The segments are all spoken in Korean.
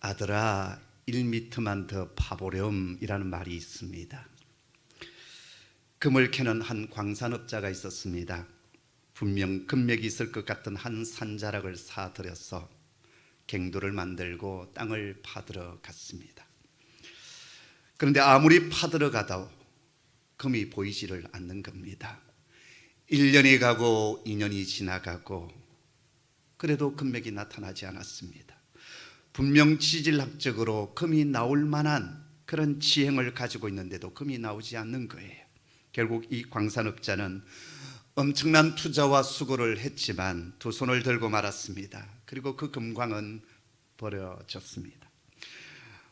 아들아 1미터만 더 파보렴이라는 말이 있습니다. 금을 캐는 한 광산업자가 있었습니다. 분명 금맥이 있을 것 같은 한 산자락을 사들여서 갱도를 만들고 땅을 파들어 갔습니다. 그런데 아무리 파들어 가도 금이 보이지를 않는 겁니다. 1년이 가고 2년이 지나가고 그래도 금맥이 나타나지 않았습니다. 분명 지질학적으로 금이 나올 만한 그런 지형을 가지고 있는데도 금이 나오지 않는 거예요. 결국 이 광산업자는 엄청난 투자와 수고를 했지만 두 손을 들고 말았습니다. 그리고 그 금광은 버려졌습니다.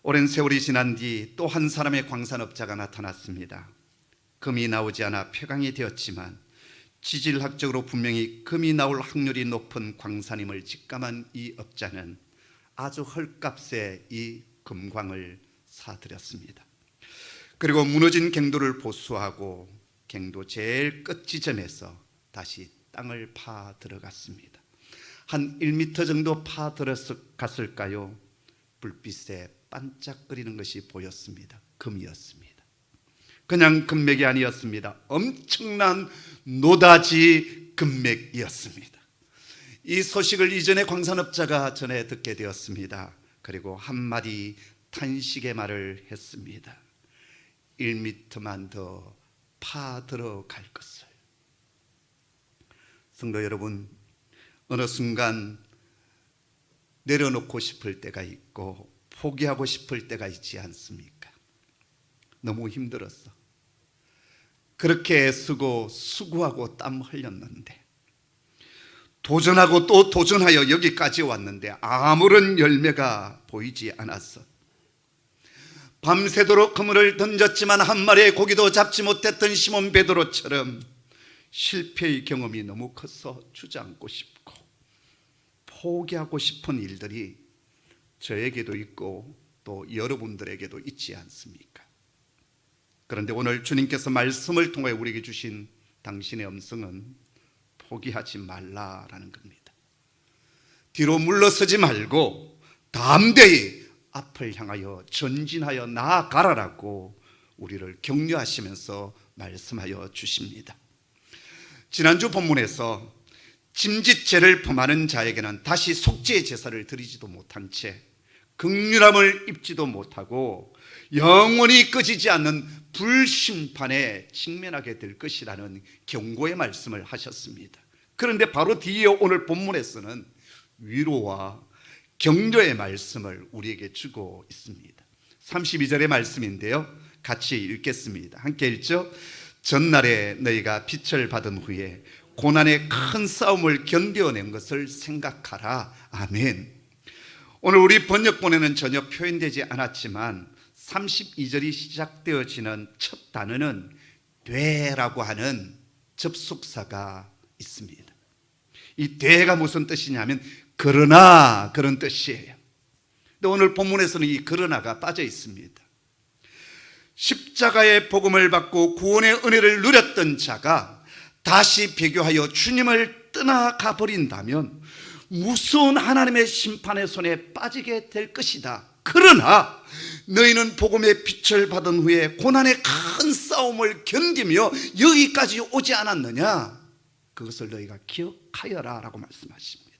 오랜 세월이 지난 뒤 또 한 사람의 광산업자가 나타났습니다. 금이 나오지 않아 폐광이 되었지만 지질학적으로 분명히 금이 나올 확률이 높은 광산임을 직감한 이 업자는 아주 헐값에 이 금광을 사들였습니다. 그리고 무너진 갱도를 보수하고 갱도 제일 끝 지점에서 다시 땅을 파 들어갔습니다. 한 1m 정도 파 들어갔을까요? 불빛에 반짝거리는 것이 보였습니다. 금이었습니다. 그냥 금맥이 아니었습니다. 엄청난 노다지 금맥이었습니다. 이 소식을 이전에 광산업자가 전해 듣게 되었습니다. 그리고 한마디 탄식의 말을 했습니다. 1m만 더 파 들어갈 것을. 성도 여러분, 어느 순간 내려놓고 싶을 때가 있고 포기하고 싶을 때가 있지 않습니까? 너무 힘들었어. 그렇게 애쓰고 수고하고 땀 흘렸는데, 도전하고 또 도전하여 여기까지 왔는데 아무런 열매가 보이지 않았어. 밤새도록 그물을 던졌지만 한 마리의 고기도 잡지 못했던 시몬 베드로처럼 실패의 경험이 너무 커서 주저앉고 싶고 포기하고 싶은 일들이 저에게도 있고 또 여러분들에게도 있지 않습니까? 그런데 오늘 주님께서 말씀을 통해 우리에게 주신 당신의 음성은 포기하지 말라라는 겁니다. 뒤로 물러서지 말고 담대히 앞을 향하여 전진하여 나아가라라고 우리를 격려하시면서 말씀하여 주십니다. 지난주 본문에서 짐짓죄를 범하는 자에게는 다시 속죄의 제사를 드리지도 못한 채 긍휼함을 입지도 못하고 영원히 꺼지지 않는 불심판에 직면하게 될 것이라는 경고의 말씀을 하셨습니다. 그런데 바로 뒤에 오늘 본문에서는 위로와 격려의 말씀을 우리에게 주고 있습니다. 32절의 말씀인데요, 같이 읽겠습니다. 함께 읽죠. 전날에 너희가 빛을 받은 후에 고난의 큰 싸움을 견뎌낸 것을 생각하라. 아멘. 오늘 우리 번역본에는 전혀 표현되지 않았지만 32절이 시작되어지는 첫 단어는 되라고 하는 접속사가 있습니다. 이 되가 무슨 뜻이냐면 그러나, 그런 뜻이에요. 근데 오늘 본문에서는 이 그러나가 빠져 있습니다. 십자가의 복음을 받고 구원의 은혜를 누렸던 자가 다시 배교하여 주님을 떠나가 버린다면 무서운 하나님의 심판의 손에 빠지게 될 것이다. 그러나 너희는 복음의 빛을 받은 후에 고난의 큰 싸움을 견디며 여기까지 오지 않았느냐? 그것을 너희가 기억하여라 라고 말씀하십니다.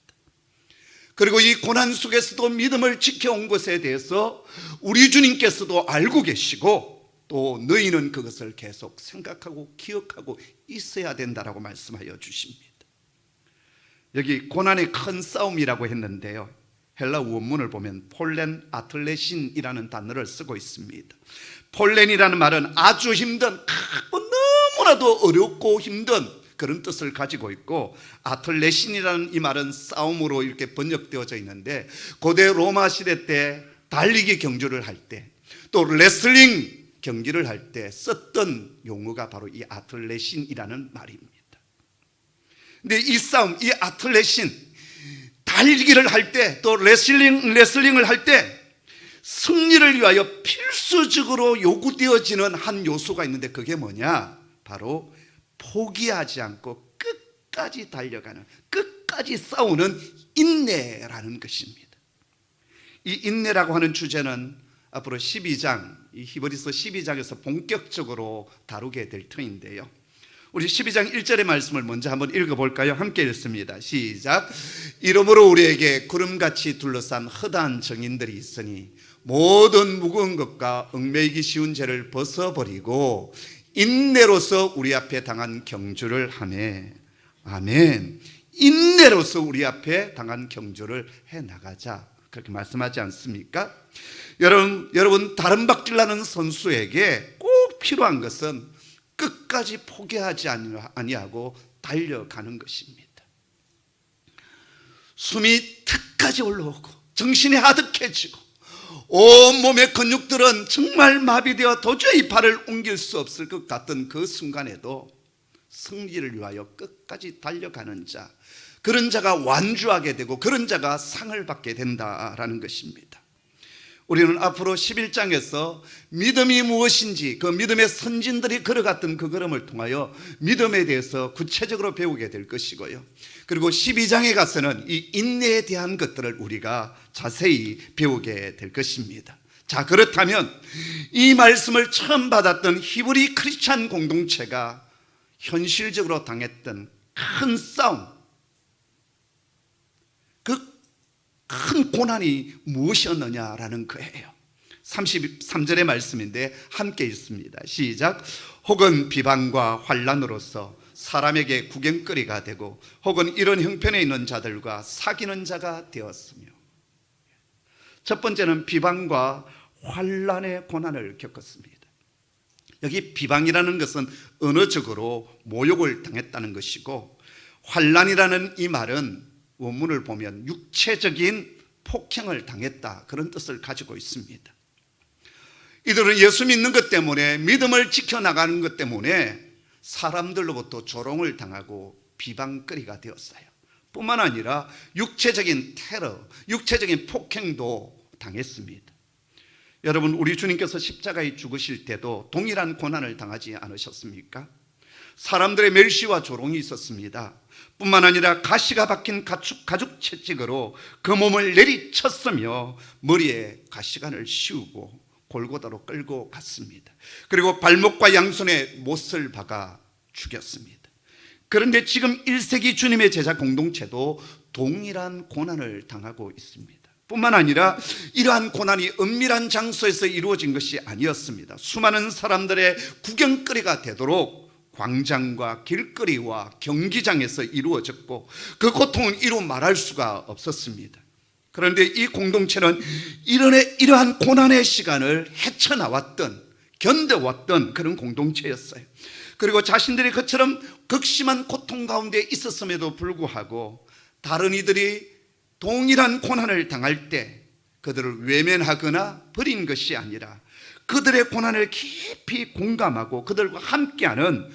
그리고 이 고난 속에서도 믿음을 지켜온 것에 대해서 우리 주님께서도 알고 계시고 또 너희는 그것을 계속 생각하고 기억하고 있어야 된다라고 말씀하여 주십니다. 여기 고난의 큰 싸움이라고 했는데요, 헬라 원문을 보면 폴렌 아틀레신이라는 단어를 쓰고 있습니다. 폴렌이라는 말은 아주 힘든, 너무나도 어렵고 힘든 그런 뜻을 가지고 있고, 아틀레신이라는 이 말은 싸움으로 이렇게 번역되어져 있는데, 고대 로마 시대 때 달리기 경주를 할 때 또 레슬링 경기를 할 때 썼던 용어가 바로 이 아틀레신이라는 말입니다. 근데 이 싸움, 이 아틀레신, 달리기를 할 때 또 레슬링을 할 때 승리를 위하여 필수적으로 요구되어지는 한 요소가 있는데 그게 뭐냐? 바로 포기하지 않고 끝까지 달려가는, 끝까지 싸우는 인내라는 것입니다. 이 인내라고 하는 주제는 앞으로 12장, 이 히브리서 12장에서 본격적으로 다루게 될 터인데요. 우리 12장 1절의 말씀을 먼저 한번 읽어볼까요? 함께 읽습니다. 시작. 이러므로 우리에게 구름같이 둘러싼 허다한 정인들이 있으니 모든 무거운 것과 얽매이기 쉬운 죄를 벗어버리고 인내로서 우리 앞에 당한 경주를 하매. 아멘. 인내로서 우리 앞에 당한 경주를 해나가자, 그렇게 말씀하지 않습니까? 여러분 다른 박질나는 선수에게 꼭 필요한 것은 끝까지 포기하지 아니하고 달려가는 것입니다. 숨이 턱까지 올라오고 정신이 아득해지고 온몸의 근육들은 정말 마비되어 도저히 발을 옮길 수 없을 것 같던 그 순간에도 승리를 위하여 끝까지 달려가는 자, 그런 자가 완주하게 되고 그런 자가 상을 받게 된다라는 것입니다. 우리는 앞으로 11장에서 믿음이 무엇인지, 그 믿음의 선진들이 걸어갔던 그 걸음을 통하여 믿음에 대해서 구체적으로 배우게 될 것이고요. 그리고 12장에 가서는 이 인내에 대한 것들을 우리가 자세히 배우게 될 것입니다. 자, 그렇다면 이 말씀을 처음 받았던 히브리 크리스찬 공동체가 현실적으로 당했던 큰 싸움, 그 큰 고난이 무엇이었느냐라는 거예요. 33절의 말씀인데 함께 읽습니다. 시작. 혹은 비방과 환난으로서 사람에게 구경거리가 되고 혹은 이런 형편에 있는 자들과 사귀는 자가 되었으며. 첫 번째는 비방과 환난의 고난을 겪었습니다. 여기 비방이라는 것은 언어적으로 모욕을 당했다는 것이고, 환난이라는 이 말은 원문을 보면 육체적인 폭행을 당했다, 그런 뜻을 가지고 있습니다. 이들은 예수 믿는 것 때문에, 믿음을 지켜나가는 것 때문에 사람들로부터 조롱을 당하고 비방거리가 되었어요. 뿐만 아니라 육체적인 테러, 육체적인 폭행도 당했습니다. 여러분, 우리 주님께서 십자가에 죽으실 때도 동일한 고난을 당하지 않으셨습니까? 사람들의 멸시와 조롱이 있었습니다. 뿐만 아니라 가시가 박힌 가죽 채찍으로 그 몸을 내리쳤으며 머리에 가시관을 씌우고 골고다로 끌고 갔습니다. 그리고 발목과 양손에 못을 박아 죽였습니다. 그런데 지금 1세기 주님의 제자 공동체도 동일한 고난을 당하고 있습니다. 뿐만 아니라 이러한 고난이 은밀한 장소에서 이루어진 것이 아니었습니다. 수많은 사람들의 구경거리가 되도록 광장과 길거리와 경기장에서 이루어졌고, 그 고통은 이루 말할 수가 없었습니다. 그런데 이 공동체는 이러한 고난의 시간을 헤쳐나왔던, 견뎌왔던 그런 공동체였어요. 그리고 자신들이 그처럼 극심한 고통 가운데 있었음에도 불구하고 다른 이들이 동일한 고난을 당할 때 그들을 외면하거나 버린 것이 아니라 그들의 고난을 깊이 공감하고 그들과 함께하는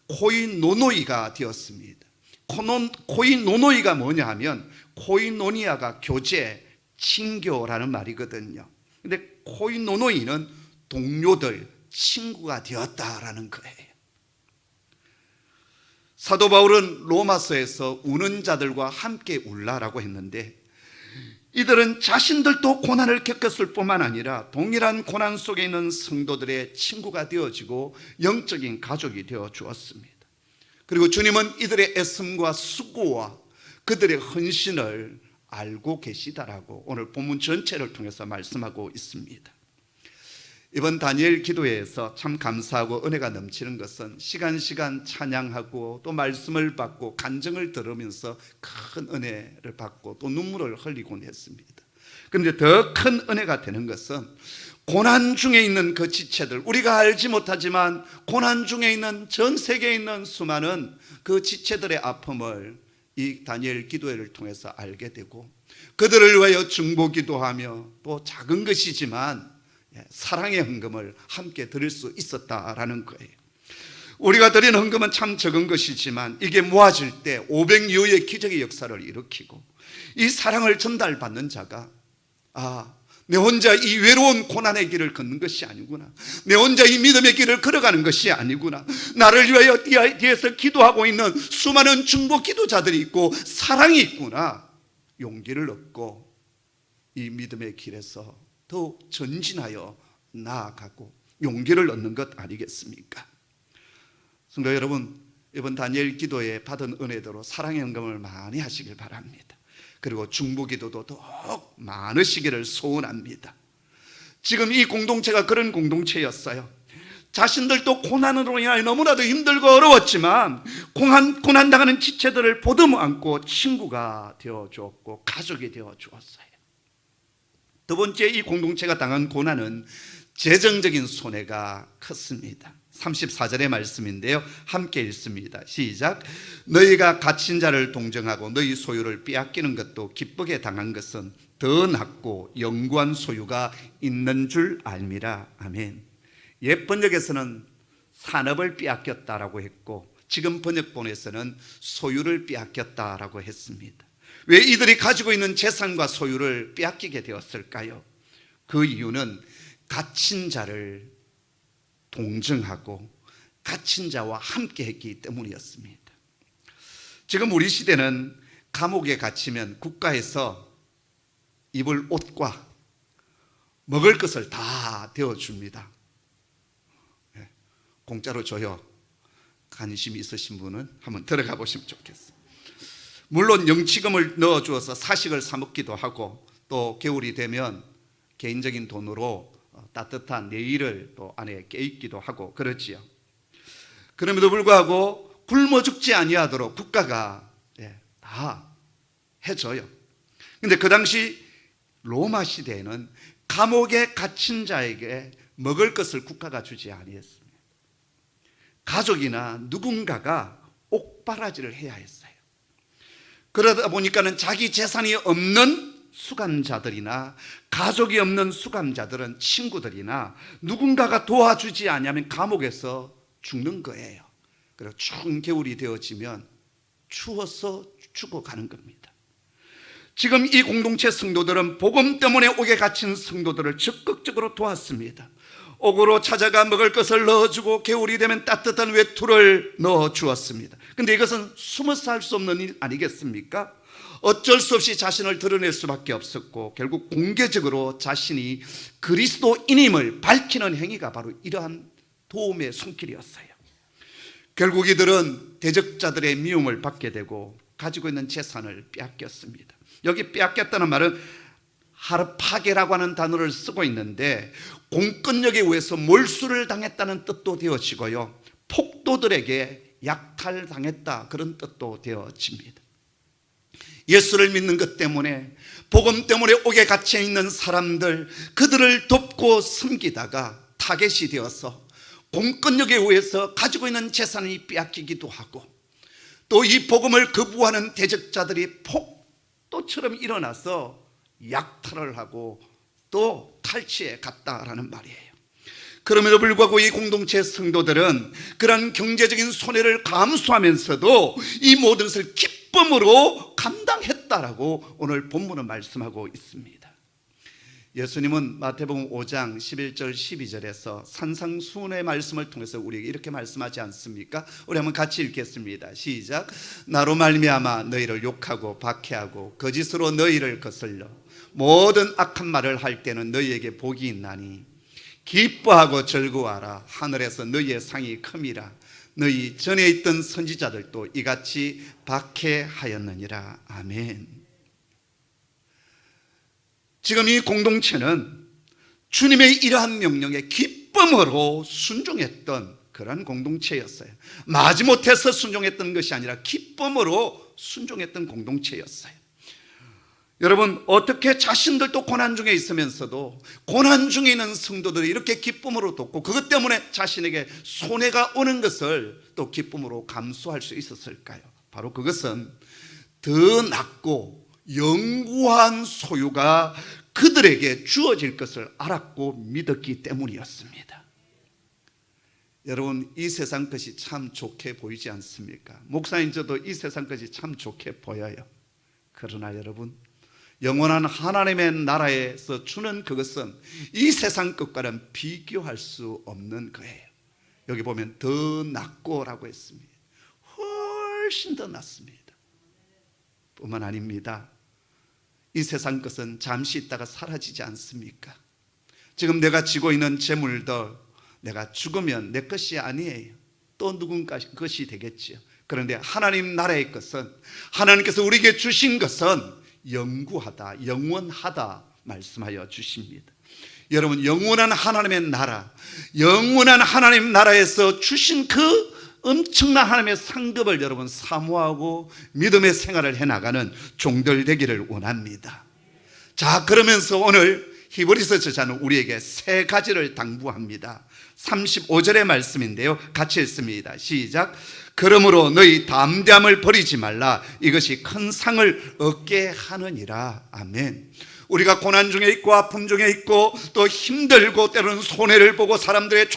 코이노노이가 되었습니다. 코이노노이가 뭐냐 하면 코이노니아가 교제, 친교라는 말이거든요. 근데 코이노노이는 동료들, 친구가 되었다라는 거예요. 사도 바울은 로마서에서 우는 자들과 함께 울라라고 했는데, 이들은 자신들도 고난을 겪었을 뿐만 아니라 동일한 고난 속에 있는 성도들의 친구가 되어지고 영적인 가족이 되어 주었습니다. 그리고 주님은 이들의 애씀과 수고와 그들의 헌신을 알고 계시다라고 오늘 본문 전체를 통해서 말씀하고 있습니다. 이번 다니엘 기도회에서 참 감사하고 은혜가 넘치는 것은 시간 찬양하고 또 말씀을 받고 간증을 들으면서 큰 은혜를 받고 또 눈물을 흘리곤 했습니다. 그런데 더 큰 은혜가 되는 것은 고난 중에 있는 그 지체들, 우리가 알지 못하지만 고난 중에 있는 전 세계에 있는 수많은 그 지체들의 아픔을 이 다니엘 기도회를 통해서 알게 되고, 그들을 위하여 중보기도하며 또 작은 것이지만 사랑의 헌금을 함께 드릴 수 있었다라는 거예요. 우리가 드린 헌금은 참 적은 것이지만 이게 모아질 때 500여의 기적의 역사를 일으키고, 이 사랑을 전달받는 자가 내 혼자 이 외로운 고난의 길을 걷는 것이 아니구나, 내 혼자 이 믿음의 길을 걸어가는 것이 아니구나, 나를 위하여 뒤에서 기도하고 있는 수많은 중보 기도자들이 있고 사랑이 있구나, 용기를 얻고 이 믿음의 길에서 더욱 전진하여 나아가고 용기를 얻는 것 아니겠습니까? 성도 여러분, 이번 다니엘 기도에 받은 은혜대로 사랑의 헌금을 많이 하시길 바랍니다. 그리고 중보기도도 더욱 많으시기를 소원합니다. 지금 이 공동체가 그런 공동체였어요. 자신들도 고난으로 인하여 너무나도 힘들고 어려웠지만 고난당하는 지체들을 보듬어 안고 친구가 되어주었고 가족이 되어주었어요. 두 번째, 이 공동체가 당한 고난은 재정적인 손해가 컸습니다. 34절의 말씀인데요, 함께 읽습니다. 시작. 너희가 갇힌 자를 동정하고 너희 소유를 빼앗기는 것도 기쁘게 당한 것은 더 낫고 영구한 소유가 있는 줄 알미라. 아멘. 옛 번역에서는 산업을 빼앗겼다라고 했고, 지금 번역본에서는 소유를 빼앗겼다라고 했습니다. 왜 이들이 가지고 있는 재산과 소유를 빼앗기게 되었을까요? 그 이유는 갇힌 자를 동정하고 갇힌 자와 함께 했기 때문이었습니다. 지금 우리 시대는 감옥에 갇히면 국가에서 입을 옷과 먹을 것을 다 되어줍니다. 공짜로 줘요. 관심이 있으신 분은 한번 들어가 보시면 좋겠어요. 물론 영치금을 넣어주어서 사식을 사 먹기도 하고, 또 겨울이 되면 개인적인 돈으로 따뜻한 내일을 또 안에 껴있기도 하고 그렇지요. 그럼에도 불구하고 굶어 죽지 아니하도록 국가가 다 해줘요. 근데 그 당시 로마 시대에는 감옥에 갇힌 자에게 먹을 것을 국가가 주지 아니했습니다. 가족이나 누군가가 옥바라지를 해야 했어요. 그러다 보니까는 자기 재산이 없는 수감자들이나 가족이 없는 수감자들은 친구들이나 누군가가 도와주지 않으면 감옥에서 죽는 거예요. 그리고 추운 겨울이 되어지면 추워서 죽어가는 겁니다. 지금 이 공동체 성도들은 복음 때문에 옥에 갇힌 성도들을 적극적으로 도왔습니다. 옥으로 찾아가 먹을 것을 넣어주고 겨울이 되면 따뜻한 외투를 넣어주었습니다. 그런데 이것은 숨어서 할 수 없는 일 아니겠습니까? 어쩔 수 없이 자신을 드러낼 수밖에 없었고, 결국 공개적으로 자신이 그리스도인임을 밝히는 행위가 바로 이러한 도움의 손길이었어요. 결국 이들은 대적자들의 미움을 받게 되고 가지고 있는 재산을 빼앗겼습니다. 여기 빼앗겼다는 말은 하르파게라고 하는 단어를 쓰고 있는데, 공권력에 의해서 몰수를 당했다는 뜻도 되어지고요, 폭도들에게 약탈당했다 그런 뜻도 되어집니다. 예수를 믿는 것 때문에, 복음 때문에 옥에 갇혀 있는 사람들, 그들을 돕고 섬기다가 타겟이 되어서 공권력에 의해서 가지고 있는 재산이 빼앗기기도 하고, 또 이 복음을 거부하는 대적자들이 폭도처럼 일어나서 약탈을 하고 또 탈취해 갔다라는 말이에요. 그럼에도 불구하고 이 공동체 성도들은 그런 경제적인 손해를 감수하면서도 이 모든 것을 기쁨으로 감당했다라고 오늘 본문은 말씀하고 있습니다. 예수님은 마태복음 5장 11절 12절에서 산상수훈의 말씀을 통해서 우리에게 이렇게 말씀하지 않습니까? 우리 한번 같이 읽겠습니다. 시작. 나로 말미암아 너희를 욕하고 박해하고 거짓으로 너희를 거슬러 모든 악한 말을 할 때는 너희에게 복이 있나니 기뻐하고 즐거워하라. 하늘에서 너희의 상이 큼이라. 너희 전에 있던 선지자들도 이같이 박해하였느니라. 아멘. 지금 이 공동체는 주님의 이러한 명령에 기쁨으로 순종했던 그런 공동체였어요. 마지못해서 순종했던 것이 아니라 기쁨으로 순종했던 공동체였어요. 여러분, 어떻게 자신들도 고난 중에 있으면서도 고난 중에 있는 성도들이 이렇게 기쁨으로 돕고 그것 때문에 자신에게 손해가 오는 것을 또 기쁨으로 감수할 수 있었을까요? 바로 그것은 더 낫고 영구한 소유가 그들에게 주어질 것을 알았고 믿었기 때문이었습니다. 여러분, 이 세상 것이 참 좋게 보이지 않습니까? 목사님, 저도 이 세상 것이 참 좋게 보여요. 그러나 여러분, 영원한 하나님의 나라에서 주는 그것은 이 세상 것과는 비교할 수 없는 거예요. 여기 보면 더 낫고라고 했습니다. 훨씬 더 낫습니다. 뿐만 아닙니다. 이 세상 것은 잠시 있다가 사라지지 않습니까? 지금 내가 쥐고 있는 재물도 내가 죽으면 내 것이 아니에요. 또 누군가 것이 되겠지요. 그런데 하나님 나라의 것은, 하나님께서 우리에게 주신 것은 영구하다, 영원하다 말씀하여 주십니다. 여러분, 영원한 하나님의 나라, 영원한 하나님 나라에서 주신 그 엄청난 하나님의 상급을 여러분 사모하고 믿음의 생활을 해나가는 종들 되기를 원합니다. 자, 그러면서 오늘 히브리서 저자는 우리에게 세 가지를 당부합니다. 35절의 말씀인데요, 같이 읽습니다. 시작. 그러므로 너희 담대함을 버리지 말라. 이것이 큰 상을 얻게 하느니라. 아멘. 우리가 고난 중에 있고 아픔 중에 있고 또 힘들고 때로는 손해를 보고 사람들의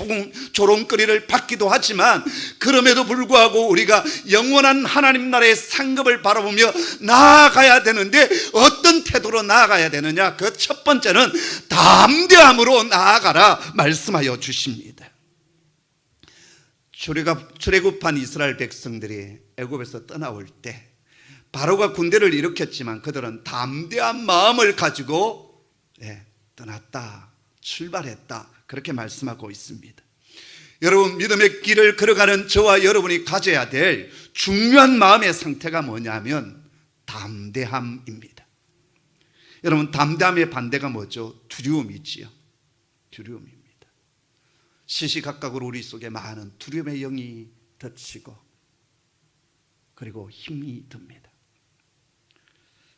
조롱거리를 받기도 하지만, 그럼에도 불구하고 우리가 영원한 하나님 나라의 상급을 바라보며 나아가야 되는데 어떤 태도로 나아가야 되느냐? 그 첫 번째는 담대함으로 나아가라 말씀하여 주십니다. 출애굽한 이스라엘 백성들이 애굽에서 떠나올 때 바로가 군대를 일으켰지만 그들은 담대한 마음을 가지고 떠났다, 출발했다, 그렇게 말씀하고 있습니다. 여러분, 믿음의 길을 걸어가는 저와 여러분이 가져야 될 중요한 마음의 상태가 뭐냐면 담대함입니다. 여러분, 담대함의 반대가 뭐죠? 두려움이지요. 두려움입니다. 시시각각으로 우리 속에 많은 두려움의 영이 덮치고 그리고 힘이 듭니다.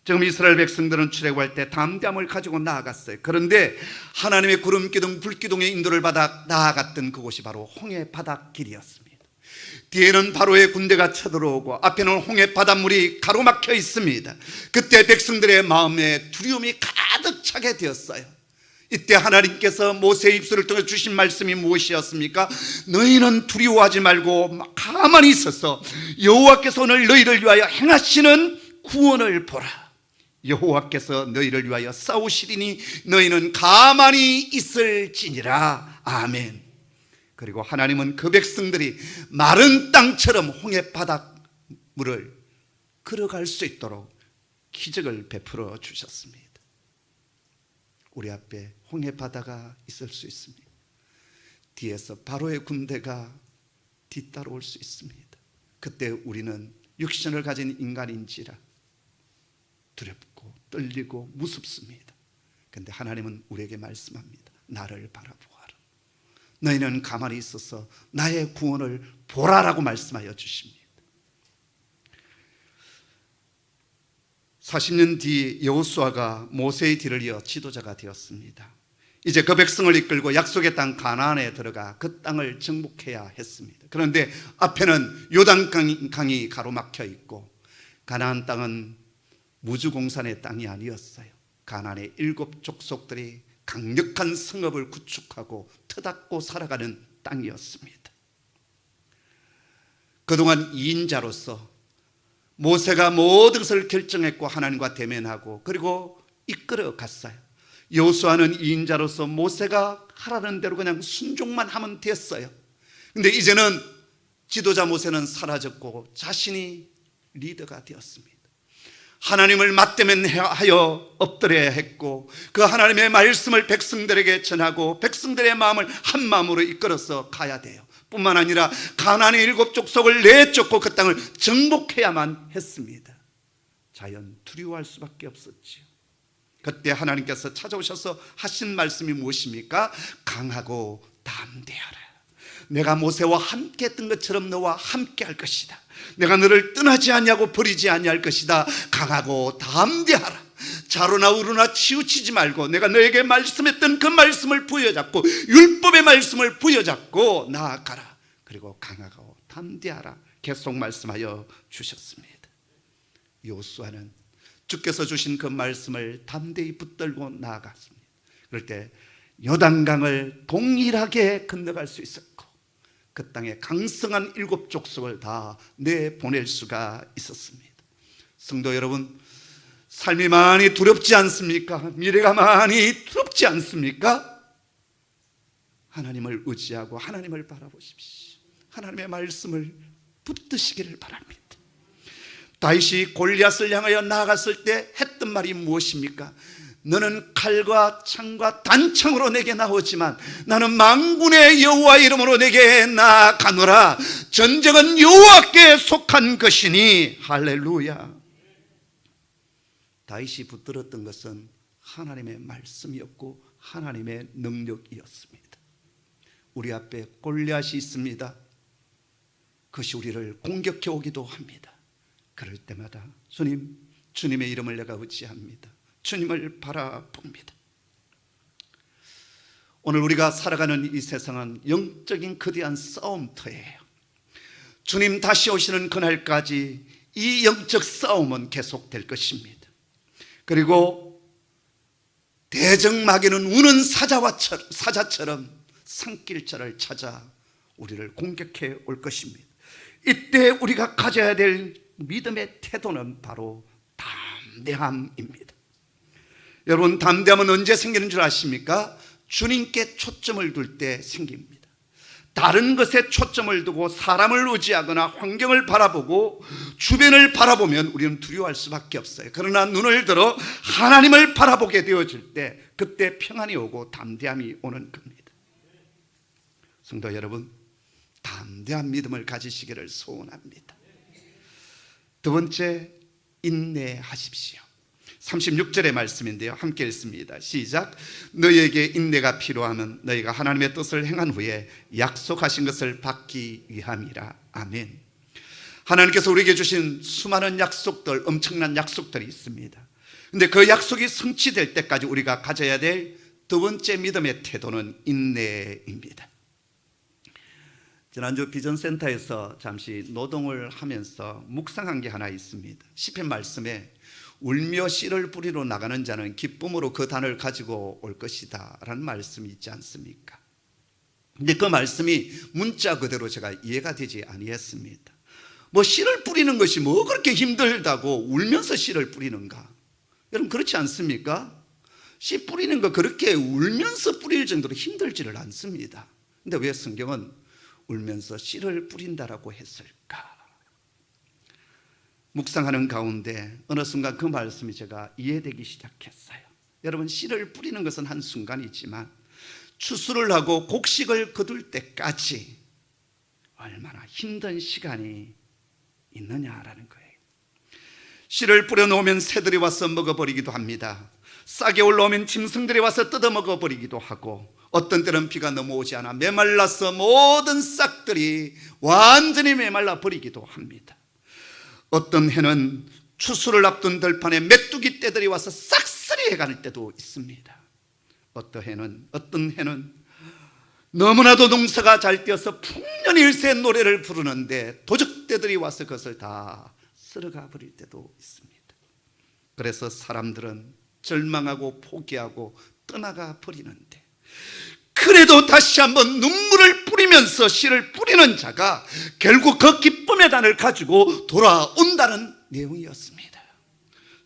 지금 이스라엘 백성들은 출애굽할 때 담대함을 가지고 나아갔어요. 그런데 하나님의 구름기둥 불기둥의 인도를 받아 나아갔던 그곳이 바로 홍해 바닷길이었습니다. 뒤에는 바로의 군대가 쳐들어오고 앞에는 홍해 바닷물이 가로막혀 있습니다. 그때 백성들의 마음에 두려움이 가득 차게 되었어요. 이때 하나님께서 모세의 입술을 통해 주신 말씀이 무엇이었습니까? 너희는 두려워하지 말고 가만히 있어서 여호와께서 오늘 너희를 위하여 행하시는 구원을 보라. 여호와께서 너희를 위하여 싸우시리니 너희는 가만히 있을지니라. 아멘. 그리고 하나님은 그 백성들이 마른 땅처럼 홍해 바닷물을 걸어갈 수 있도록 기적을 베풀어 주셨습니다. 우리 앞에 홍해 바다가 있을 수 있습니다. 뒤에서 바로의 군대가 뒤따라올 수 있습니다. 그때 우리는 육신을 가진 인간인지라 두렵고 떨리고 무섭습니다. 그런데 하나님은 우리에게 말씀합니다. 나를 바라보아라. 너희는 가만히 있어서 나의 구원을 보라라고 말씀하여 주십니다. 40년 뒤 여호수아가 모세의 뒤를 이어 지도자가 되었습니다. 이제 그 백성을 이끌고 약속의 땅 가나안에 들어가 그 땅을 정복해야 했습니다. 그런데 앞에는 요단강이 가로막혀 있고, 가나안 땅은 무주공산의 땅이 아니었어요. 가나안의 7 족속들이 강력한 성읍을 구축하고 터닫고 살아가는 땅이었습니다. 그동안 2인자로서 모세가 모든 것을 결정했고 하나님과 대면하고 그리고 이끌어 갔어요. 여호수아는 2인자로서 모세가 하라는 대로 그냥 순종만 하면 됐어요. 근데 이제는 지도자 모세는 사라졌고 자신이 리더가 되었습니다. 하나님을 맞대면하여 엎드려야 했고 그 하나님의 말씀을 백성들에게 전하고 백성들의 마음을 한 마음으로 이끌어서 가야 돼요. 뿐만 아니라 가나안의 7 족속을 내쫓고 그 땅을 정복해야만 했습니다. 자연 두려워할 수밖에 없었지요. 그때 하나님께서 찾아오셔서 하신 말씀이 무엇입니까? 강하고 담대하라. 내가 모세와 함께 했던 것처럼 너와 함께 할 것이다. 내가 너를 떠나지 않냐고 버리지 아니할 것이다. 강하고 담대하라. 자로나 우로나 치우치지 말고 내가 너에게 말씀했던 그 말씀을 부여잡고 율법의 말씀을 부여잡고 나아가라. 그리고 강하고 담대하라. 계속 말씀하여 주셨습니다. 여호수아는 주께서 주신 그 말씀을 담대히 붙들고 나아갔습니다. 그럴 때 요단강을 동일하게 건너갈 수 있었고 그 땅에 강성한 7 족속을 다 내보낼 수가 있었습니다. 성도 여러분, 삶이 많이 두렵지 않습니까? 미래가 많이 두렵지 않습니까? 하나님을 의지하고 하나님을 바라보십시오. 하나님의 말씀을 붙드시기를 바랍니다. 다윗이 골리앗을 향하여 나아갔을 때 했던 말이 무엇입니까? 너는 칼과 창과 단창으로 내게 나오지만 나는 만군의 여호와 이름으로 내게 나아가노라. 전쟁은 여호와께 속한 것이니. 할렐루야. 다윗이 붙들었던 것은 하나님의 말씀이었고 하나님의 능력이었습니다. 우리 앞에 골리앗이 있습니다. 그것이 우리를 공격해 오기도 합니다. 그럴 때마다 주님, 주님의 이름을 내가 의지합니다. 주님을 바라봅니다. 오늘 우리가 살아가는 이 세상은 영적인 거대한 싸움터예요. 주님 다시 오시는 그날까지 이 영적 싸움은 계속될 것입니다. 그리고 대적마귀는 우는 사자처럼 산길자를 찾아 우리를 공격해 올 것입니다. 이때 우리가 가져야 될 믿음의 태도는 바로 담대함입니다. 여러분, 담대함은 언제 생기는 줄 아십니까? 주님께 초점을 둘 때 생깁니다. 다른 것에 초점을 두고 사람을 의지하거나 환경을 바라보고 주변을 바라보면 우리는 두려워할 수밖에 없어요. 그러나 눈을 들어 하나님을 바라보게 되어질 때 그때 평안이 오고 담대함이 오는 겁니다. 성도 여러분, 담대한 믿음을 가지시기를 소원합니다. 두 번째, 인내하십시오. 36절의 말씀인데요, 함께 읽습니다. 시작. 너희에게 인내가 필요하면 너희가 하나님의 뜻을 행한 후에 약속하신 것을 받기 위함이라. 아멘. 하나님께서 우리에게 주신 수많은 약속들, 엄청난 약속들이 있습니다. 근데 그 약속이 성취될 때까지 우리가 가져야 될 두 번째 믿음의 태도는 인내입니다. 지난주 비전센터에서 잠시 노동을 하면서 묵상한 게 하나 있습니다. 시편 말씀에 울며 씨를 뿌리러 나가는 자는 기쁨으로 그 단을 가지고 올 것이다 라는 말씀이 있지 않습니까? 근데 그 말씀이 문자 그대로 제가 이해가 되지 아니했습니다. 뭐 씨를 뿌리는 것이 뭐 그렇게 힘들다고 울면서 씨를 뿌리는가? 여러분, 그렇지 않습니까? 씨 뿌리는 거 그렇게 울면서 뿌릴 정도로 힘들지를 않습니다. 근데 왜 성경은 울면서 씨를 뿌린다라고 했을까? 묵상하는 가운데 어느 순간 그 말씀이 제가 이해되기 시작했어요. 여러분, 씨를 뿌리는 것은 한순간이지만 추수를 하고 곡식을 거둘 때까지 얼마나 힘든 시간이 있느냐라는 거예요. 씨를 뿌려놓으면 새들이 와서 먹어버리기도 합니다. 싹이 올라오면 짐승들이 와서 뜯어먹어버리기도 하고, 어떤 때는 비가 넘어오지 않아 메말라서 모든 싹들이 완전히 메말라 버리기도 합니다. 어떤 해는 추수를 앞둔 들판에 메뚜기 떼들이 와서 싹쓸이 해가는 때도 있습니다. 어떤 해는 너무나도 농사가 잘 뛰어서 풍년일세 노래를 부르는데 도적떼들이 와서 그것을 다 쓸어가 버릴 때도 있습니다. 그래서 사람들은 절망하고 포기하고 떠나가 버리는데, 그래도 다시 한번 눈물을 뿌리면서 씨를 뿌리는 자가 결국 그 기쁨의 단을 가지고 돌아온다는 내용이었습니다.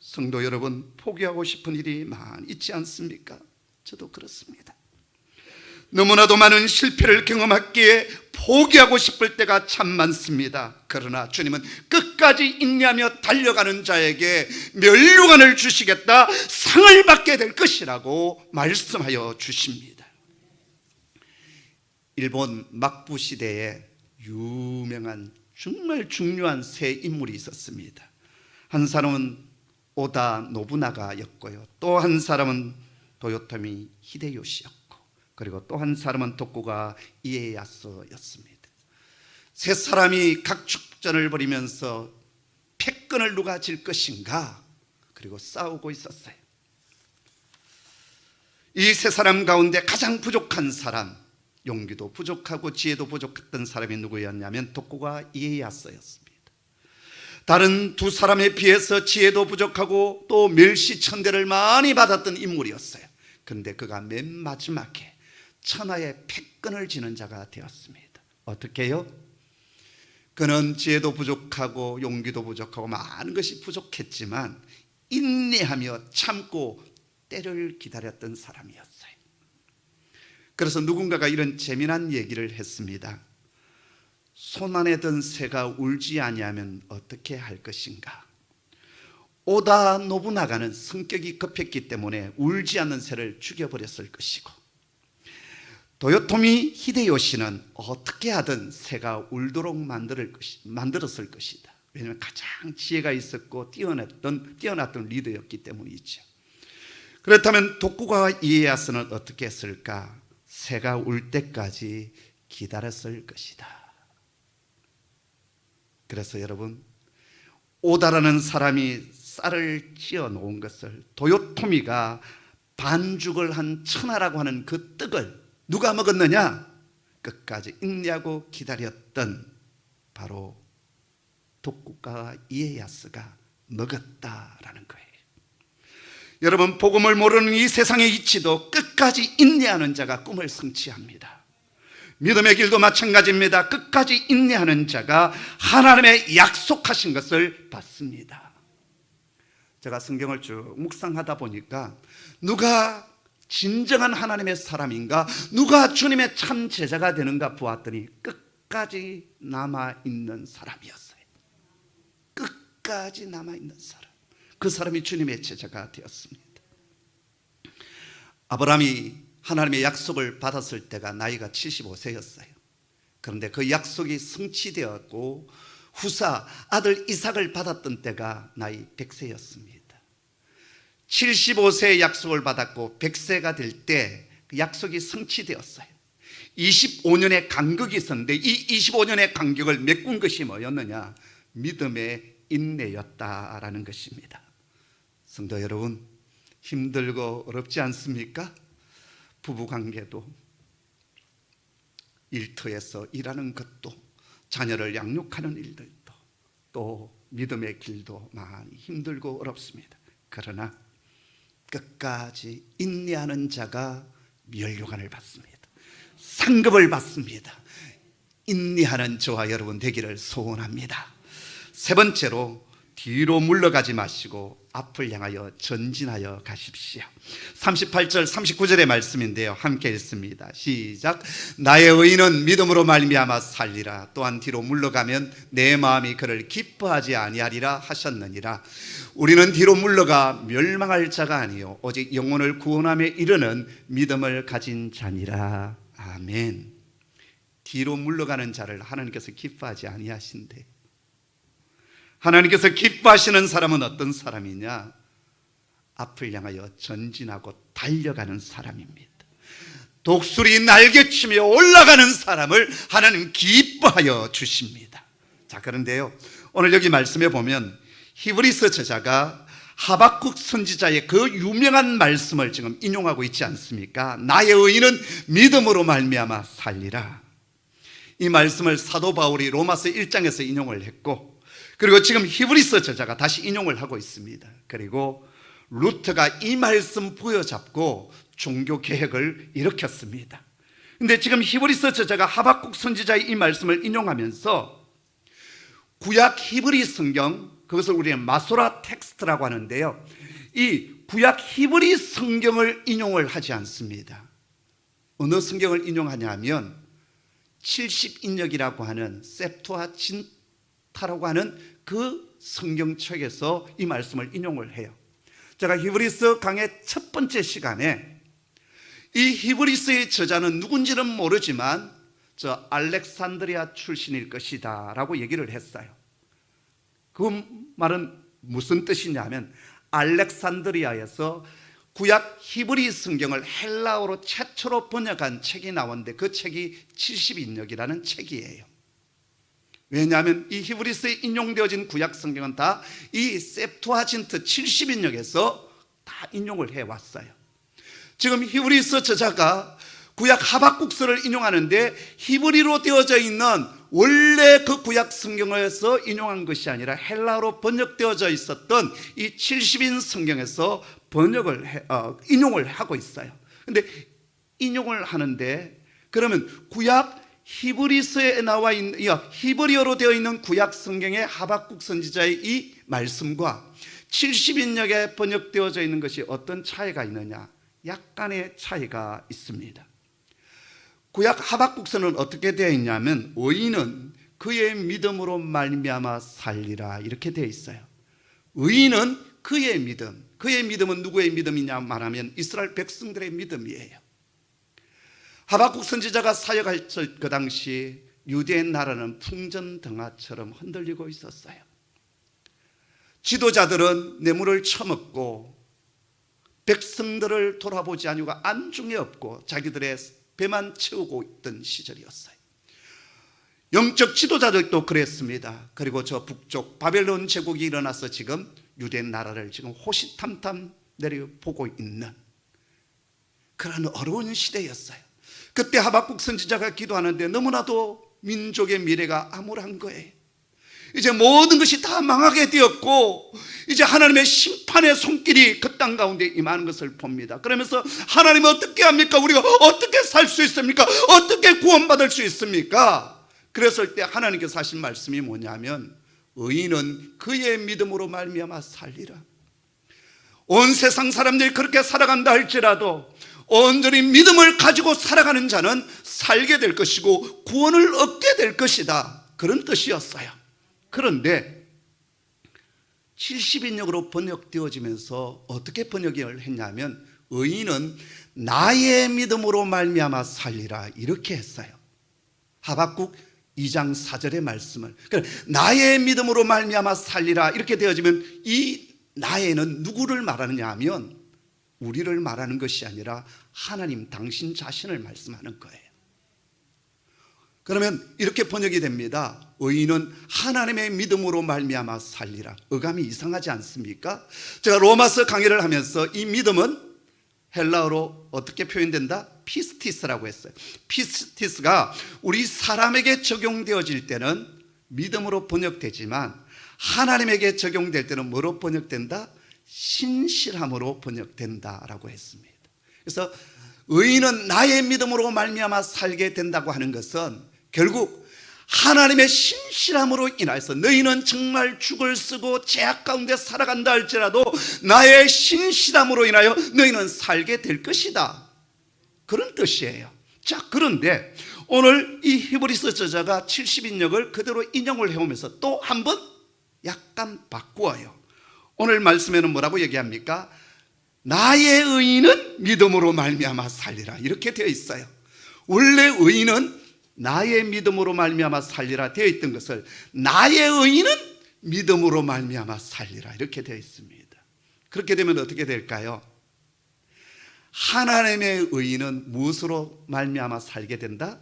성도 여러분, 포기하고 싶은 일이 많이 있지 않습니까? 저도 그렇습니다. 너무나도 많은 실패를 경험했기에 포기하고 싶을 때가 참 많습니다. 그러나 주님은 끝까지 인내하며 달려가는 자에게 멸류관을 주시겠다, 상을 받게 될 것이라고 말씀하여 주십니다. 일본 막부 시대에 유명한 정말 중요한 세 인물이 있었습니다. 한 사람은 오다 노부나가였고요, 또 한 사람은 도요토미 히데요시였고, 그리고 또 한 사람은 도쿠가 이에야스였습니다. 세 사람이 각축전을 벌이면서 패권을 누가 질 것인가, 그리고 싸우고 있었어요. 이 세 사람 가운데 가장 부족한 사람, 용기도 부족하고 지혜도 부족했던 사람이 누구였냐면 도쿠가 이에야스였습니다. 다른 두 사람에 비해서 지혜도 부족하고 또 멸시천대를 많이 받았던 인물이었어요. 그런데 그가 맨 마지막에 천하의 패권을 지는 자가 되었습니다. 어떻게 해요? 그는 지혜도 부족하고 용기도 부족하고 많은 것이 부족했지만 인내하며 참고 때를 기다렸던 사람이었어요. 그래서 누군가가 이런 재미난 얘기를 했습니다. 손 안에 든 새가 울지 아니하면 어떻게 할 것인가? 오다 노부나가는 성격이 급했기 때문에 울지 않는 새를 죽여버렸을 것이고, 도요토미 히데요시는 어떻게 하든 새가 울도록 만들었을 것이다. 왜냐하면 가장 지혜가 있었고 뛰어났던 리더였기 때문이죠. 그렇다면 도쿠가와 이에야스는 어떻게 했을까? 새가 울 때까지 기다렸을 것이다. 그래서 여러분, 오다라는 사람이 쌀을 찌어 놓은 것을, 도요토미가 반죽을 한 천하라고 하는 그 떡을 누가 먹었느냐? 끝까지 인내하고 기다렸던 바로 도쿠가와 이에야스가 먹었다라는 거예요. 여러분, 복음을 모르는 이 세상의 이치도 끝까지 인내하는 자가 꿈을 성취합니다. 믿음의 길도 마찬가지입니다. 끝까지 인내하는 자가 하나님의 약속하신 것을 받습니다. 제가 성경을 쭉 묵상하다 보니까 누가 진정한 하나님의 사람인가, 누가 주님의 참 제자가 되는가 보았더니 끝까지 남아있는 사람이었어요. 끝까지 남아있는 사람, 그 사람이 주님의 제자가 되었습니다. 아브라함이 하나님의 약속을 받았을 때가 나이가 75세였어요. 그런데 그 약속이 성취되었고 후사 아들 이삭을 받았던 때가 나이 100세였습니다. 75세의 약속을 받았고 100세가 될 때 그 약속이 성취되었어요. 25년의 간격이 있었는데 이 25년의 간격을 메꾼 것이 뭐였느냐? 믿음의 인내였다라는 것입니다. 성도 여러분, 힘들고 어렵지 않습니까? 부부관계도, 일터에서 일하는 것도, 자녀를 양육하는 일들도, 또 믿음의 길도 많이 힘들고 어렵습니다. 그러나 끝까지 인내하는 자가 멸류관을 받습니다. 상급을 받습니다. 인내하는 저와 여러분 되기를 소원합니다. 세 번째로, 뒤로 물러가지 마시고 앞을 향하여 전진하여 가십시오. 38절 39절의 말씀인데요, 함께 읽습니다. 시작. 나의 의인은 믿음으로 말미암아 살리라. 또한 뒤로 물러가면 내 마음이 그를 기뻐하지 아니하리라 하셨느니라. 우리는 뒤로 물러가 멸망할 자가 아니요 오직 영혼을 구원함에 이르는 믿음을 가진 자니라. 아멘. 뒤로 물러가는 자를 하나님께서 기뻐하지 아니하신대. 하나님께서 기뻐하시는 사람은 어떤 사람이냐? 앞을 향하여 전진하고 달려가는 사람입니다. 독수리 날개치며 올라가는 사람을 하나님 기뻐하여 주십니다. 자, 그런데요, 오늘 여기 말씀에 보면 히브리서 저자가 하박국 선지자의 그 유명한 말씀을 지금 인용하고 있지 않습니까? 나의 의인은 믿음으로 말미암아 살리라. 이 말씀을 사도 바울이 로마서 1장에서 인용을 했고, 그리고 지금 히브리서 저자가 다시 인용을 하고 있습니다. 그리고 루터가 이 말씀 부여잡고 종교 개혁을 일으켰습니다. 그런데 지금 히브리서 저자가 하박국 선지자의 이 말씀을 인용하면서 구약 히브리 성경, 그것을 우리는 마소라 텍스트라고 하는데요, 이 구약 히브리 성경을 인용을 하지 않습니다. 어느 성경을 인용하냐면 70인역이라고 하는 셉투아진타라고 하는 그 성경책에서 이 말씀을 인용을 해요. 제가 히브리서 강의 첫 번째 시간에 이 히브리서의 저자는 누군지는 모르지만 저 알렉산드리아 출신일 것이다 라고 얘기를 했어요. 그 말은 무슨 뜻이냐면 알렉산드리아에서 구약 히브리 성경을 헬라어로 최초로 번역한 책이 나왔는데 그 책이 70인역이라는 책이에요. 왜냐하면 이 히브리서에 인용되어진 구약 성경은 다 이 셉투아진트 70인역에서 다 인용을 해왔어요. 지금 히브리서 저자가 구약 하박국서를 인용하는데 히브리로 되어져 있는 원래 그 구약 성경에서 인용한 것이 아니라 헬라어로 번역되어져 있었던 이 70인 성경에서 인용을 하고 있어요. 근데 인용을 하는데 그러면 구약 히브리서에 나와 있는 히브리어로 되어 있는 구약 성경의 하박국 선지자의 이 말씀과 70인역에 번역되어져 있는 것이 어떤 차이가 있느냐? 약간의 차이가 있습니다. 구약 하박국서는 어떻게 되어 있냐면 의인은 그의 믿음으로 말미암아 살리라 이렇게 되어 있어요. 의인은 그의 믿음, 그의 믿음은 누구의 믿음이냐 말하면 이스라엘 백성들의 믿음이에요. 하박국 선지자가 사역할 그 당시 유대의 나라는 풍전등화처럼 흔들리고 있었어요. 지도자들은 뇌물을 처먹고 백성들을 돌아보지 아니고 안중에 없고 자기들의 배만 채우고 있던 시절이었어요. 영적 지도자들도 그랬습니다. 그리고 저 북쪽 바벨론 제국이 일어나서 지금 유대 나라를 지금 호시탐탐 내려보고 있는 그런 어려운 시대였어요. 그때 하박국 선지자가 기도하는데 너무나도 민족의 미래가 암울한 거예요. 이제 모든 것이 다 망하게 되었고 이제 하나님의 심판의 손길이 그 땅 가운데 임하는 것을 봅니다. 그러면서 하나님은 어떻게 합니까? 우리가 어떻게 살 수 있습니까? 어떻게 구원받을 수 있습니까? 그랬을 때 하나님께서 하신 말씀이 뭐냐면 의인은 그의 믿음으로 말미암아 살리라. 온 세상 사람들이 그렇게 살아간다 할지라도 온전히 믿음을 가지고 살아가는 자는 살게 될 것이고 구원을 얻게 될 것이다, 그런 뜻이었어요. 그런데 70인역으로 번역되어지면서 어떻게 번역을 했냐면 의인은 나의 믿음으로 말미암아 살리라, 이렇게 했어요. 하박국 2장 4절의 말씀을, 나의 믿음으로 말미암아 살리라 이렇게 되어지면 이 나에는 누구를 말하느냐 하면 우리를 말하는 것이 아니라 하나님 당신 자신을 말씀하는 거예요. 그러면 이렇게 번역이 됩니다. 의인은 하나님의 믿음으로 말미암아 살리라. 어감이 이상하지 않습니까? 제가 로마서 강의를 하면서 이 믿음은 헬라어로 어떻게 표현된다? 피스티스라고 했어요. 피스티스가 우리 사람에게 적용되어질 때는 믿음으로 번역되지만 하나님에게 적용될 때는 뭐로 번역된다? 신실함으로 번역된다라고 했습니다. 그래서 의인은 나의 믿음으로 말미암아 살게 된다고 하는 것은 결국 하나님의 신실함으로 인하여서 너희는 정말 죽을 쓰고 죄악 가운데 살아간다 할지라도 나의 신실함으로 인하여 너희는 살게 될 것이다, 그런 뜻이에요. 자, 그런데 오늘 이 히브리서 저자가 70인역을 그대로 인용을 해오면서 또 한 번 약간 바꾸어요. 오늘 말씀에는 뭐라고 얘기합니까? 나의 의인은 믿음으로 말미암아 살리라, 이렇게 되어 있어요. 원래 의인은 나의 믿음으로 말미암아 살리라 되어 있던 것을 나의 의인은 믿음으로 말미암아 살리라 이렇게 되어 있습니다. 그렇게 되면 어떻게 될까요? 하나님의 의인은 무엇으로 말미암아 살게 된다?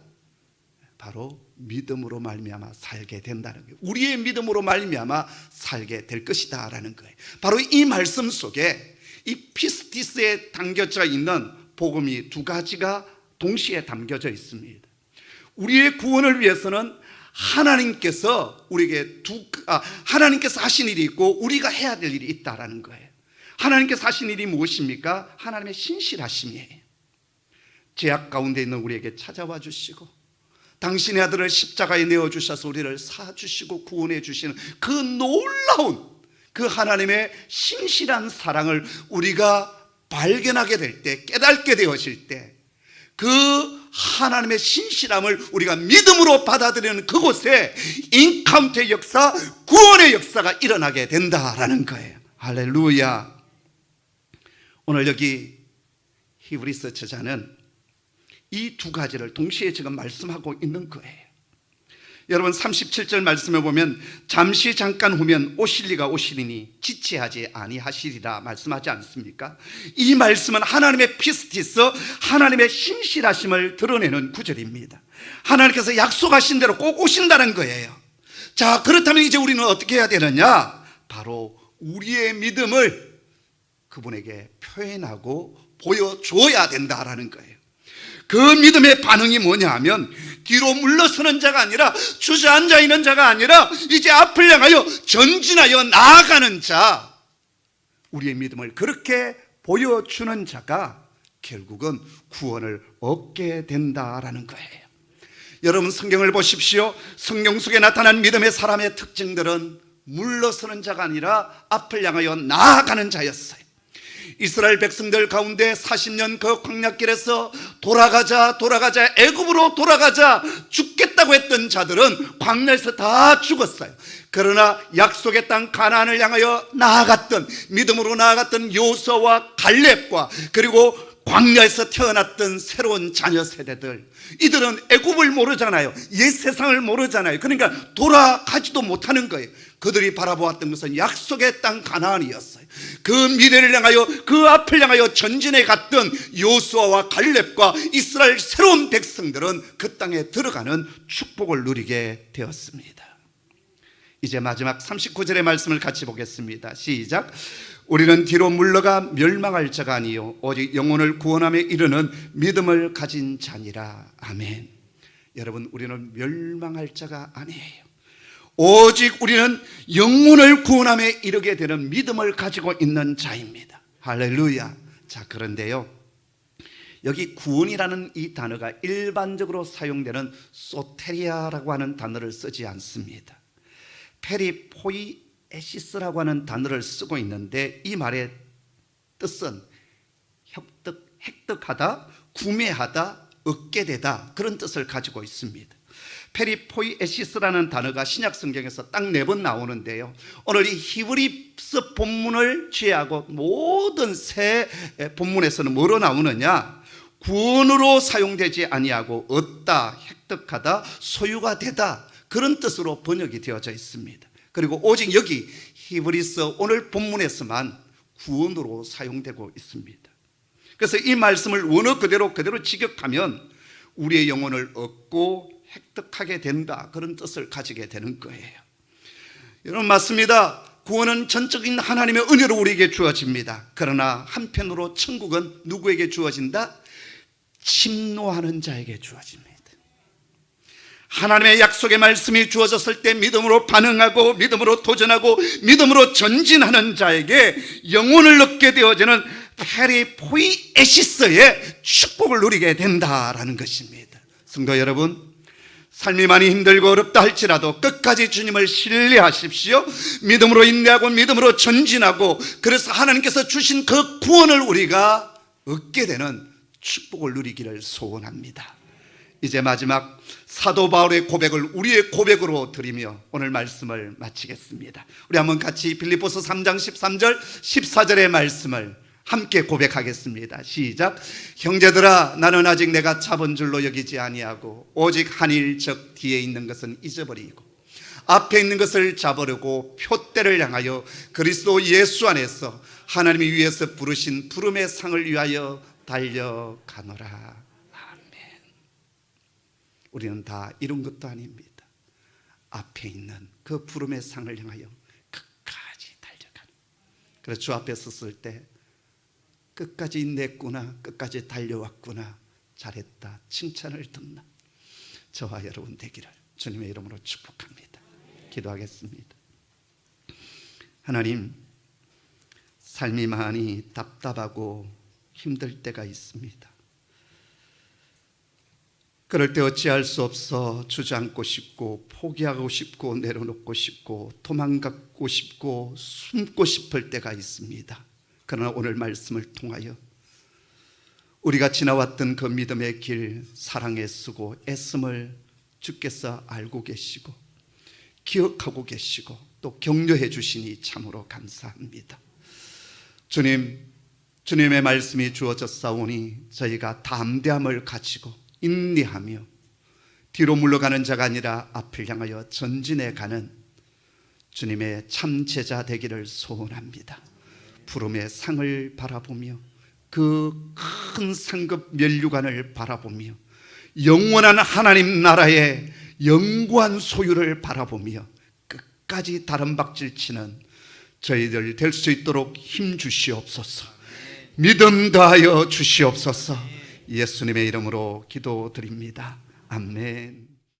바로 믿음으로 말미암아 살게 된다는 거예요. 우리의 믿음으로 말미암아 살게 될 것이다 라는 거예요. 바로 이 말씀 속에 이 피스티스에 담겨져 있는 복음이 두 가지가 동시에 담겨져 있습니다. 우리의 구원을 위해서는 하나님께서 우리에게 하나님께서 하신 일이 있고 우리가 해야 될 일이 있다라는 거예요. 하나님께서 하신 일이 무엇입니까? 하나님의 신실하심이에요. 죄악 가운데 있는 우리에게 찾아와 주시고 당신의 아들을 십자가에 내어주셔서 우리를 사주시고 구원해 주시는 그 놀라운 그 하나님의 신실한 사랑을 우리가 발견하게 될 때, 깨닫게 되어질 때 그 하나님의 신실함을 우리가 믿음으로 받아들이는 그곳에 인카운트의 역사, 구원의 역사가 일어나게 된다라는 거예요. 할렐루야. 오늘 여기 히브리서 저자는 이 두 가지를 동시에 지금 말씀하고 있는 거예요. 여러분 37절 말씀에 보면 잠시 잠깐 후면 오실리가 오시리니 지체하지 아니하시리라 말씀하지 않습니까? 이 말씀은 하나님의 피스티스, 하나님의 신실하심을 드러내는 구절입니다. 하나님께서 약속하신 대로 꼭 오신다는 거예요. 자, 그렇다면 이제 우리는 어떻게 해야 되느냐? 바로 우리의 믿음을 그분에게 표현하고 보여줘야 된다라는 거예요. 그 믿음의 반응이 뭐냐 하면 뒤로 물러서는 자가 아니라 주저앉아 있는 자가 아니라 이제 앞을 향하여 전진하여 나아가는 자, 우리의 믿음을 그렇게 보여주는 자가 결국은 구원을 얻게 된다라는 거예요. 여러분 성경을 보십시오. 성경 속에 나타난 믿음의 사람의 특징들은 물러서는 자가 아니라 앞을 향하여 나아가는 자였어요. 이스라엘 백성들 가운데 40년 그 광야길에서 돌아가자 애굽으로 돌아가자 죽겠다고 떠나가라고 했던 자들은 광야에서 다 죽었어요. 그러나 약속의 땅 가나안을 향하여 나아갔던, 믿음으로 나아갔던 여호수아와 갈렙과 그리고 광야에서 태어났던 새로운 자녀 세대들, 이들은 애굽을 모르잖아요. 옛 세상을 모르잖아요. 그러니까 돌아가지도 못하는 거예요. 그들이 바라보았던 것은 약속의 땅 가나안이었어요. 그 미래를 향하여, 그 앞을 향하여 전진해 갔던 여호수아와 갈렙과 이스라엘 새로운 백성들은 그 땅에 들어가는 축복을 누리게 되었습니다. 이제 마지막 39절의 말씀을 같이 보겠습니다. 시작. 우리는 뒤로 물러가 멸망할 자가 아니요 오직 영혼을 구원함에 이르는 믿음을 가진 자니라. 아멘. 여러분, 우리는 멸망할 자가 아니에요. 오직 우리는 영혼을 구원함에 이르게 되는 믿음을 가지고 있는 자입니다. 할렐루야. 자, 그런데요, 여기 구원이라는 이 단어가 일반적으로 사용되는 소테리아라고 하는 단어를 쓰지 않습니다. 페리포이에시스라고 하는 단어를 쓰고 있는데, 이 말의 뜻은 획득하다, 구매하다, 얻게 되다, 그런 뜻을 가지고 있습니다. 페리포이에시스라는 단어가 신약 성경에서 딱 4번 나오는데요, 오늘 이 히브리서 본문을 제외하고 모든 새 본문에서는 뭐로 나오느냐? 구원으로 사용되지 아니하고 얻다, 획득하다, 소유가 되다, 그런 뜻으로 번역이 되어져 있습니다. 그리고 오직 여기 히브리서 오늘 본문에서만 구원으로 사용되고 있습니다. 그래서 이 말씀을 원어 그대로 직역하면 우리의 영혼을 얻고 획득하게 된다, 그런 뜻을 가지게 되는 거예요. 여러분, 맞습니다. 구원은 전적인 하나님의 은혜로 우리에게 주어집니다. 그러나 한편으로 천국은 누구에게 주어진다? 침노하는 자에게 주어집니다. 하나님의 약속의 말씀이 주어졌을 때 믿음으로 반응하고 믿음으로 도전하고 믿음으로 전진하는 자에게 영혼을 얻게 되어지는 페리포이에시스의 축복을 누리게 된다라는 것입니다. 성도 여러분, 삶이 많이 힘들고 어렵다 할지라도 끝까지 주님을 신뢰하십시오. 믿음으로 인내하고 믿음으로 전진하고, 그래서 하나님께서 주신 그 구원을 우리가 얻게 되는 축복을 누리기를 소원합니다. 이제 마지막 사도 바울의 고백을 우리의 고백으로 드리며 오늘 말씀을 마치겠습니다. 우리 한번 같이 빌립보서 3장 13절 14절의 말씀을 함께 고백하겠습니다. 시작. 형제들아, 나는 아직 내가 잡은 줄로 여기지 아니하고 오직 한 일, 즉 뒤에 있는 것은 잊어버리고 앞에 있는 것을 잡으려고 표대를 향하여 그리스도 예수 안에서 하나님이 위에서 부르신 부름의 상을 위하여 달려가노라. 아멘. 우리는 다 이룬 것도 아닙니다. 앞에 있는 그 부름의 상을 향하여 끝까지 달려가는, 그래서 주 앞에 섰을 때 끝까지 인내했구나, 끝까지 달려왔구나, 잘했다, 칭찬을 듣는 저와 여러분 되기를 주님의 이름으로 축복합니다. 기도하겠습니다. 하나님, 삶이 많이 답답하고 힘들 때가 있습니다. 그럴 때 어찌할 수 없어 주저앉고 싶고 포기하고 싶고 내려놓고 싶고 도망가고 싶고 숨고 싶을 때가 있습니다. 그러나 오늘 말씀을 통하여 우리가 지나왔던 그 믿음의 길, 사랑에 쓰고 애씀을 주께서 알고 계시고 기억하고 계시고 또 격려해 주시니 참으로 감사합니다. 주님, 주님의 말씀이 주어졌사오니 저희가 담대함을 가지고 인내하며 뒤로 물러가는 자가 아니라 앞을 향하여 전진해 가는 주님의 참 제자 되기를 소원합니다. 부름의 상을 바라보며 그 큰 상급 면류관을 바라보며 영원한 하나님 나라의 영구한 소유를 바라보며 끝까지 다른 박질 치는 저희들 될 수 있도록 힘 주시옵소서. 믿음 다하여 주시옵소서. 예수님의 이름으로 기도드립니다. 아멘.